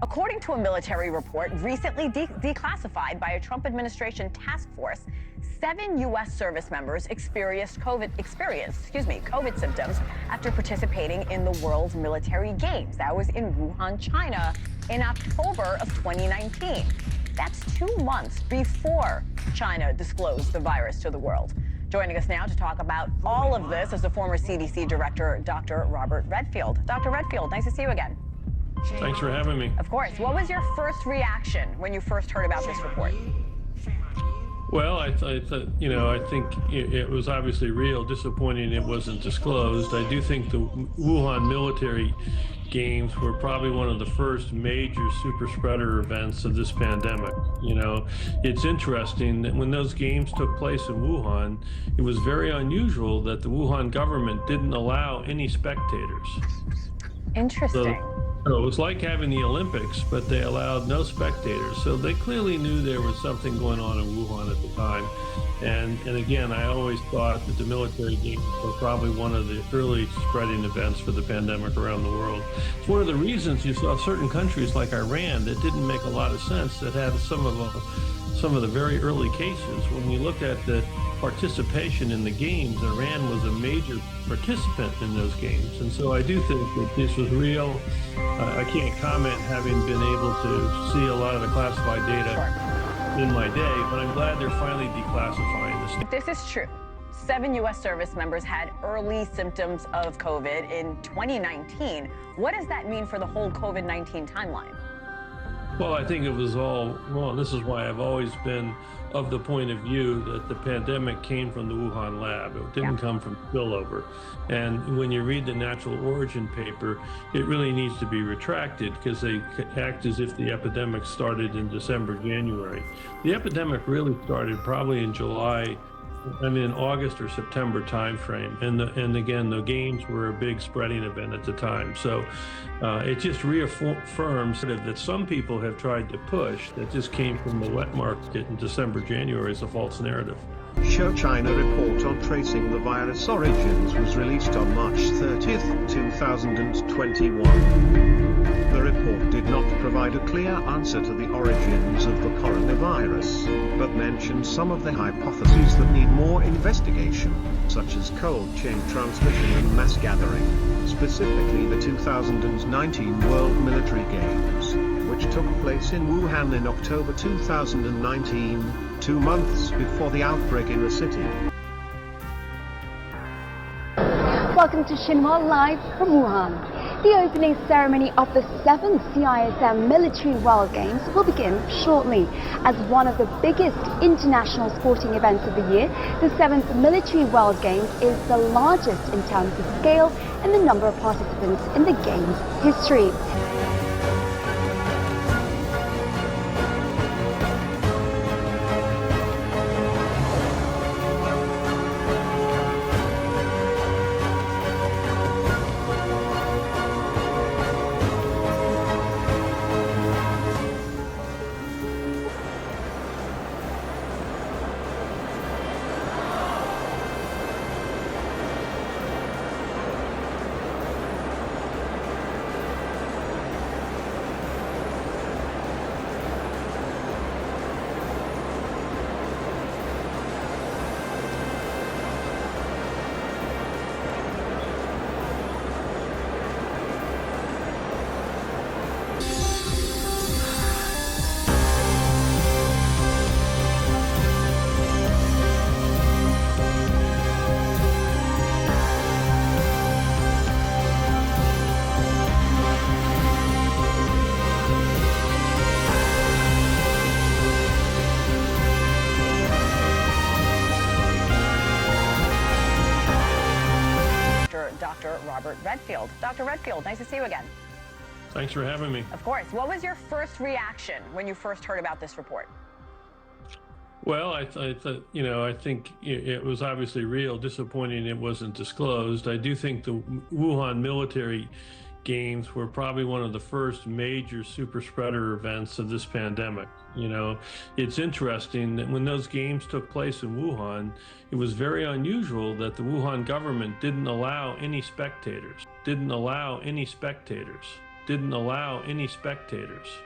According to a military report recently declassified by a Trump administration task force, 7 U.S. service members experienced COVID symptoms after participating in the World Military Games. That was in Wuhan, China, in October of 2019. That's 2 months before China disclosed the virus to the world. Joining us now to talk about all of this is the former CDC director, Dr. Robert Redfield. Dr. Redfield, nice to see you again. Thanks for having me. Of course. What was your first reaction when you first heard about this report? Well, I think it was obviously real. Disappointing it wasn't disclosed. I do think the Wuhan Military Games were probably one of the first major super spreader events of this pandemic. It's interesting that when those games took place in Wuhan, it was very unusual that the Wuhan government didn't allow any spectators. Interesting. So it was like having the Olympics, but they allowed no spectators. So they clearly knew there was something going on in Wuhan at the time. And again, I always thought that the military games were probably one of the early spreading events for the pandemic around the world. It's one of the reasons you saw certain countries like Iran that didn't make a lot of sense, that had some of the very early cases. When you look at the participation in the games, Iran was a major participant in those games. And so I do think that this was real. I can't comment having been able to see a lot of the classified data in my day, but I'm glad they're finally declassifying this. If this is true, 7 U.S. service members had early symptoms of COVID in 2019. What does that mean for the whole COVID-19 timeline? Well, I think it was all wrong. This is why I've always been of the point of view that the pandemic came from the Wuhan lab. It didn't come from spillover. And when you read the natural origin paper, it really needs to be retracted because they act as if the epidemic started in December, January. The epidemic really started probably in August or September timeframe. And again, the games were a big spreading event at the time. So it just reaffirms that some people have tried to push that this came from the wet market in December, January is a false narrative. China report on tracing the virus origins was released on March 30, 2021. The report did not provide a clear answer to the origins of the coronavirus, but mentioned some of the hypotheses that need more investigation, such as cold chain transmission and mass gathering, specifically the 2019 World Military Games, which took place in Wuhan in October 2019, 2 months before the outbreak in the city. Welcome to Xinhua Live from Wuhan. The opening ceremony of the 7th CISM Military World Games will begin shortly. As one of the biggest international sporting events of the year, the 7th Military World Games is the largest in terms of scale and the number of participants in the Games' history. Dr. Robert Redfield. Dr. Redfield, nice to see you again. Thanks for having me. Of course. What was your first reaction when you first heard about this report? Well, I think it was obviously real. Disappointing it wasn't disclosed. I do think the Wuhan Military Games were probably one of the first major super spreader events of this pandemic. It's interesting that when those games took place in Wuhan, it was very unusual that the Wuhan government didn't allow any spectators. didn't allow any spectators.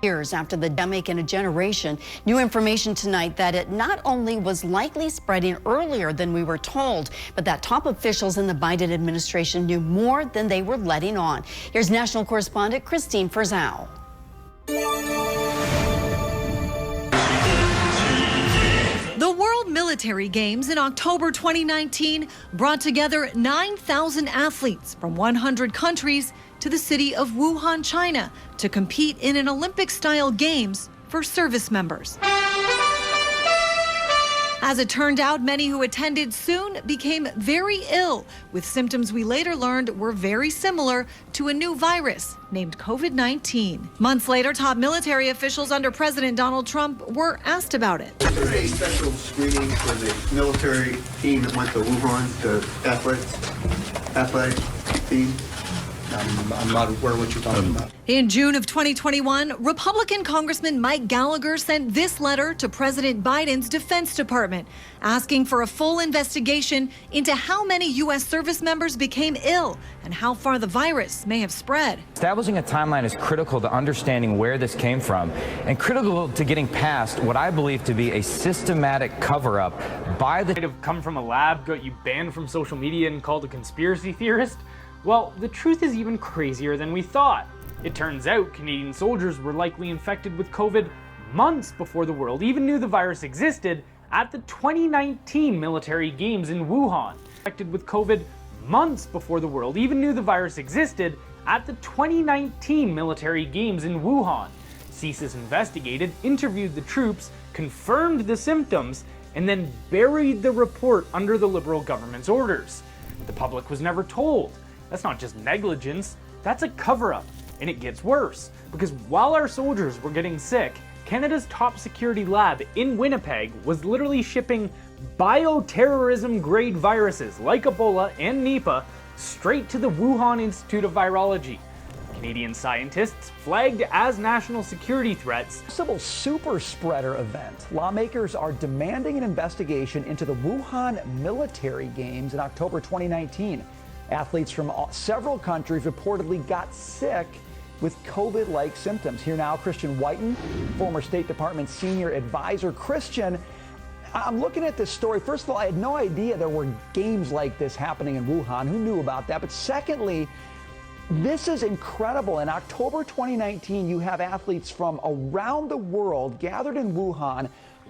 Years after the pandemic in a generation, new information tonight that it not only was likely spreading earlier than we were told, but that top officials in the Biden administration knew more than they were letting on. Here's national correspondent Christine Ferzau. The World Military Games in October 2019 brought together 9,000 athletes from 100 countries to the city of Wuhan, China, to compete in an Olympic-style games for service members. As it turned out, many who attended soon became very ill, with symptoms we later learned were very similar to a new virus named COVID-19. Months later, top military officials under President Donald Trump were asked about it. Was there a special screening for the military team that went to Wuhan, to athletic team? I'm not aware what you're talking about. In June of 2021, Republican Congressman Mike Gallagher sent this letter to President Biden's Defense Department, asking for a full investigation into how many U.S. service members became ill and how far the virus may have spread. Establishing a timeline is critical to understanding where this came from and critical to getting past what I believe to be a systematic cover-up by the... Have come from a lab, got you banned from social media and called a conspiracy theorist? Well, the truth is even crazier than we thought. It turns out Canadian soldiers were likely infected with COVID months before the world even knew the virus existed at the 2019 Military Games in Wuhan. Infected with COVID months before the world even knew the virus existed at the 2019 Military Games in Wuhan. CSIS investigated, interviewed the troops, confirmed the symptoms, and then buried the report under the Liberal government's orders. The public was never told. That's not just negligence, that's a cover-up. And it gets worse, because while our soldiers were getting sick, Canada's top security lab in Winnipeg was literally shipping bioterrorism-grade viruses like Ebola and Nipah straight to the Wuhan Institute of Virology. Canadian scientists flagged as national security threats. Possible super spreader event. Lawmakers are demanding an investigation into the Wuhan Military Games in October 2019. Athletes from several countries reportedly got sick with COVID-like symptoms. Here now, Christian Whiten, former State Department senior advisor. Christian, I'm looking at this story. First of all, I had no idea there were games like this happening in Wuhan. Who knew about that? But secondly, this is incredible. In October 2019, you have athletes from around the world gathered in Wuhan,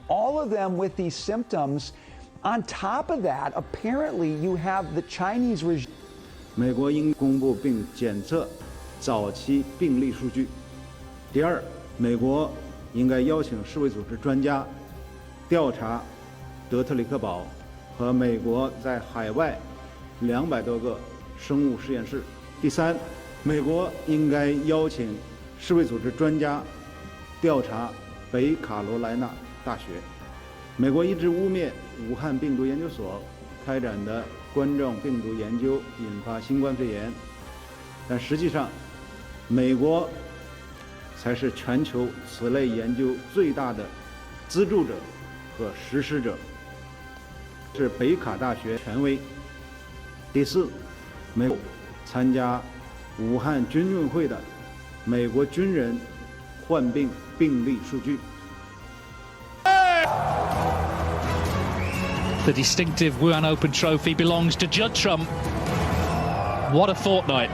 all of them with these symptoms. On top of that, apparently you have the Chinese regime. 美国应公布并检测早期病例数据。第二，美国应该邀请世卫组织专家调查德特里克堡和美国在海外200多个生物实验室。第三，美国应该邀请世卫组织专家调查北卡罗来纳大学。美国一直污蔑武汉病毒研究所开展的冠状病毒研究引发新冠肺炎，但实际上，美国才是全球此类研究最大的资助者和实施者，是北卡大学权威。第四，美国参加武汉军运会的美国军人患病病例数据。The distinctive Wuhan Open Trophy belongs to Judd Trump. What a fortnight.